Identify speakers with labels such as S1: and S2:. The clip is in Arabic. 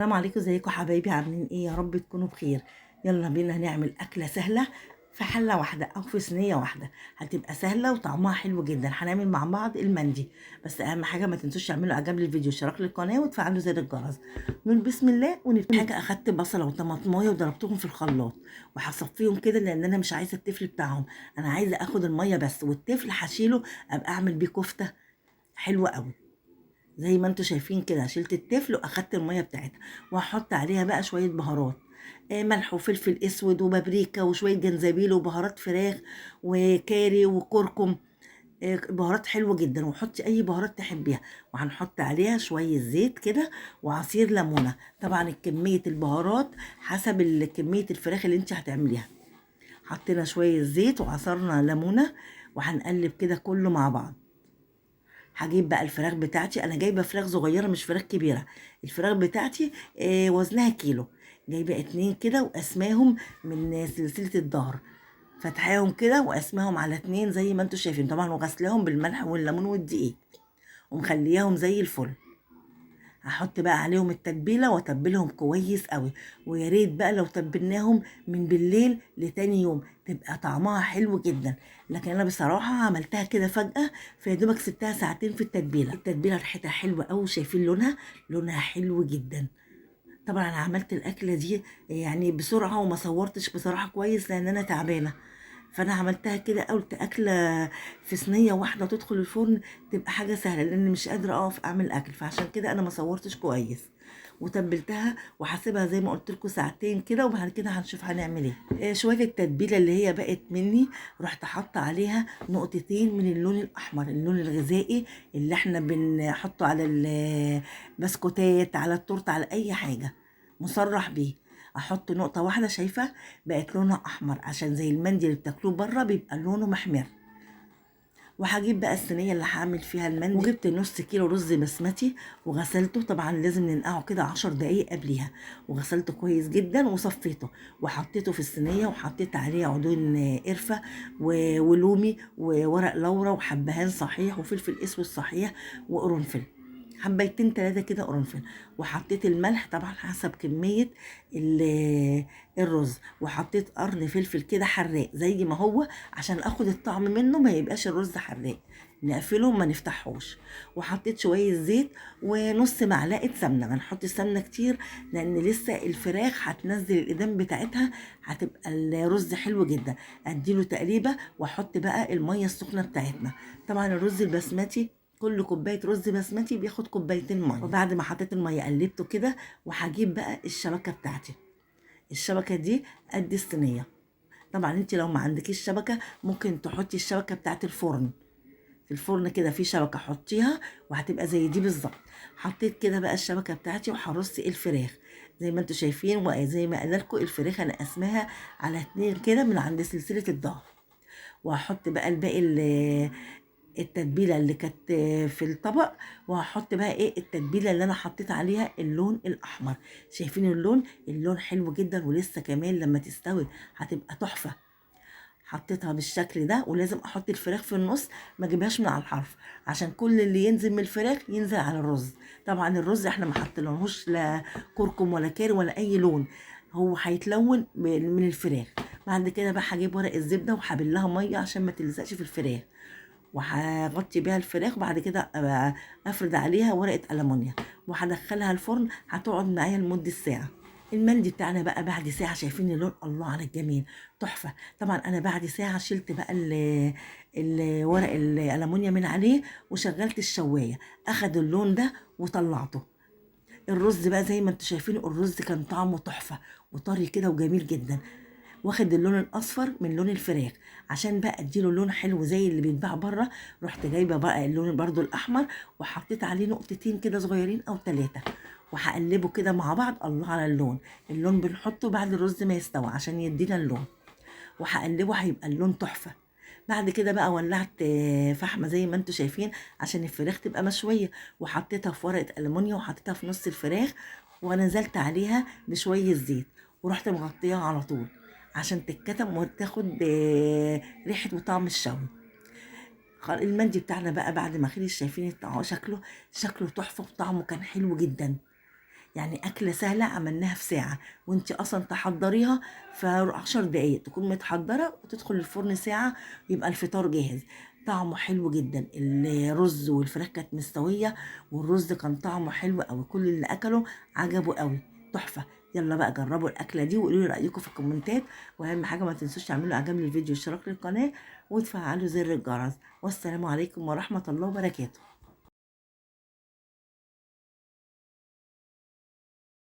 S1: السلام عليكم، ازيكم حبايبي؟ عاملين ايه؟ يا رب تكونوا بخير. يلا بينا هنعمل اكله سهله في حله واحده او في صينيه واحده. هتبقى سهله وطعمها حلو جدا. هنعمل مع بعض المندي. بس اهم حاجه ما تنسوش تعملوا اعجاب للفيديو، اشتراك للقناه، وتفعلوا زر الجرس. نقول بسم الله ونبتدي. حاجه اخدت بصله وطماطمايه وضربتهم في الخلاط وهصفيهم كده لان انا مش عايزه التفل بتاعهم. انا عايزه اخد الميه بس، والتفل هشيله ابقى اعمل بيه كفته حلوه قوي. زي ما انتوا شايفين كده شلت التفل واخدت الميه بتاعتها، وهحط عليها بقى شويه بهارات. ملح وفلفل اسود وبابريكا وشويه جنزبيل وبهارات فراخ وكاري وكركم. بهارات حلوه جدا، وحطي اي بهارات تحبيها. وهنحط عليها شويه زيت كده وعصير ليمونه. طبعا كميه البهارات حسب كميه الفراخ اللي انت هتعمليها. حطينا شويه زيت وعصرنا ليمونه، وهنقلب كده كله مع بعض. هجيب بقى الفراخ بتاعتي. انا جايبه فراخ صغيره مش فراخ كبيره. الفراخ بتاعتي وزنها كيلو. جايبه اتنين كده وقسماهم من سلسله الظهر. فتحاهم كده وقسماهم على اتنين زي ما انتوا شايفين طبعا، وغسلاهم بالملح والليمون والدقيق ومخلياهم زي الفل. هحط بقى عليهم التتبيله واتبلهم كويس قوي. ويا ريت بقى لو تبلناهم من بالليل لتاني يوم تبقى طعمها حلو جدا. لكن انا بصراحه عملتها كده فجاه، فيا دوبك سبتها ساعتين في التتبيله. التتبيله ريحتها حلوه قوي، شايفين لونها حلو جدا. طبعا انا عملت الاكله دي يعني بسرعه وما صورتش بصراحه كويس لان انا تعبانه. فانا عملتها كده، قلت اكله في صينيه واحده تدخل الفرن تبقى حاجه سهله، لان مش قادره اقف اعمل اكل، فعشان كده انا ما صورتش كويس. وتبلتها وهسيبها زي ما قلت لكم ساعتين كده، وبعد كده هنشوف هنعمل ايه. شويه التتبيله اللي هي بقت مني، رحت حاطه عليها نقطتين من اللون الاحمر، اللون الغذائي اللي احنا بنحطه على البسكوتات، على التورته، على اي حاجه مصرح بيه. احط نقطه واحده، شايفه بقت لونها احمر، عشان زي المندي اللي بتاكلوه بره بيبقى لونه محمر. وهجيب بقى الصينيه اللي هعمل فيها المندي، وجبت نص كيلو رز بسمتي وغسلته. طبعا لازم ننقعه كده 10 دقايق قبليها، وغسلته كويس جدا وصفيته وحطيته في الصينيه، وحطيت عليه عودين قرفه ولومي وورق لورا وحبهان صحيح وفلفل اسود صحيح وقرنفل، حبيتين تلاتة كده قرنفل. وحطيت الملح طبعا حسب كمية الرز، وحطيت قرن فلفل كده حراق زي ما هو، عشان اخد الطعم منه ما يبقاش الرز حراق، نقفله وما نفتحوش. وحطيت شوية زيت ونص معلقة سمنة. ما نحط سمنة كتير لان لسه الفراخ هتنزل الايدام بتاعتها، هتبقى الرز حلو جدا. اديله تقليبة واحط بقى المية السخنة بتاعتنا. طبعا الرز البسمتي كل كوبايه رز بسمتي بياخد كوبايتين ميه. وبعد ما حطيت الميه قلبته كده، وهجيب بقى الشبكه بتاعتي. الشبكه دي قد الصينيه. طبعا انت لو ما عندكيش شبكه ممكن تحطي الشبكه بتاعت الفرن. في الفرن كده في شبكه حطيها وهتبقى زي دي بالظبط. حطيت كده بقى الشبكه بتاعتي وهرص الفراخ زي ما انتوا شايفين. وزي ما قال لكم الفراخ انا قسمها على اتنين كده من عند سلسله الظهر. وهحط بقى الباقي التتبيله اللي كانت في الطبق. وهحط بقى ايه التتبيله اللي انا حطيت عليها اللون الاحمر. شايفين اللون حلو جدا، ولسه كمان لما تستوي هتبقى تحفه. حطيتها بالشكل ده، ولازم احط الفراخ في النص، ما اجيبهاش من على الحرف، عشان كل اللي ينزل من الفراخ ينزل على الرز. طبعا الرز احنا ما حطيناهوش لا كركم ولا كاري ولا اي لون، هو هيتلون من الفراخ. بعد كده بقى هجيب ورق الزبده وهبلها ميه عشان ما تلزقش في الفراخ، وهغطي بيها الفراخ. بعد كده افرد عليها ورقه ألمونيا، وهدخلها الفرن، هتقعد معايا لمده ساعه. المندي بتاعنا بقى بعد ساعه، شايفين اللون؟ الله على الجميل، تحفه. طبعا انا بعد ساعه شلت بقى ورق الألمونيا من عليه وشغلت الشوايه، اخد اللون ده وطلعته. الرز بقى زي ما انتوا شايفين، الرز كان طعمه تحفه وطري كده وجميل جدا، واخد اللون الاصفر من لون الفراخ. عشان بقى اديله لون حلو زي اللي بيتباع بره، رحت جايبه بقى اللون برضو الاحمر وحطيت عليه نقطتين كده صغيرين او 3، وهقلبه كده مع بعض. الله على اللون بنحطه بعد الرز ما يستوي عشان يدينا اللون، وهقلبه هيبقى اللون تحفه. بعد كده بقى ولعت فحمه زي ما انتوا شايفين عشان الفراخ تبقى مشويه، وحطيتها في ورقه ألمونيا وحطيتها في نص الفراخ، ونزلت عليها بشويه زيت، ورحت مغطياها على طول عشان تتكتم وتاخد ريحه وطعم الشوي. المندي بتاعنا بقى بعد ما خلص، شايفين شكله تحفه وطعمه كان حلو جدا. يعني أكلة سهلة عملناها في ساعة، وانت أصلا تحضريها في 10 دقايق تكون متحضرة وتدخل الفرن ساعة، يبقى الفطار جاهز. طعمه حلو جدا، الرز والفراخ كانت مستوية، والرز كان طعمه حلو قوي، كل اللي أكله عجبه قوي، تحفة. يلا بقى جربوا الأكلة دي وقولوا لي رأيكم في الكومنتات، وأهم حاجة ما تنسوش تعملوا إعجاب للفيديو واشتراك للقناة وتفعلوا زر الجرس. والسلام عليكم ورحمة الله وبركاته.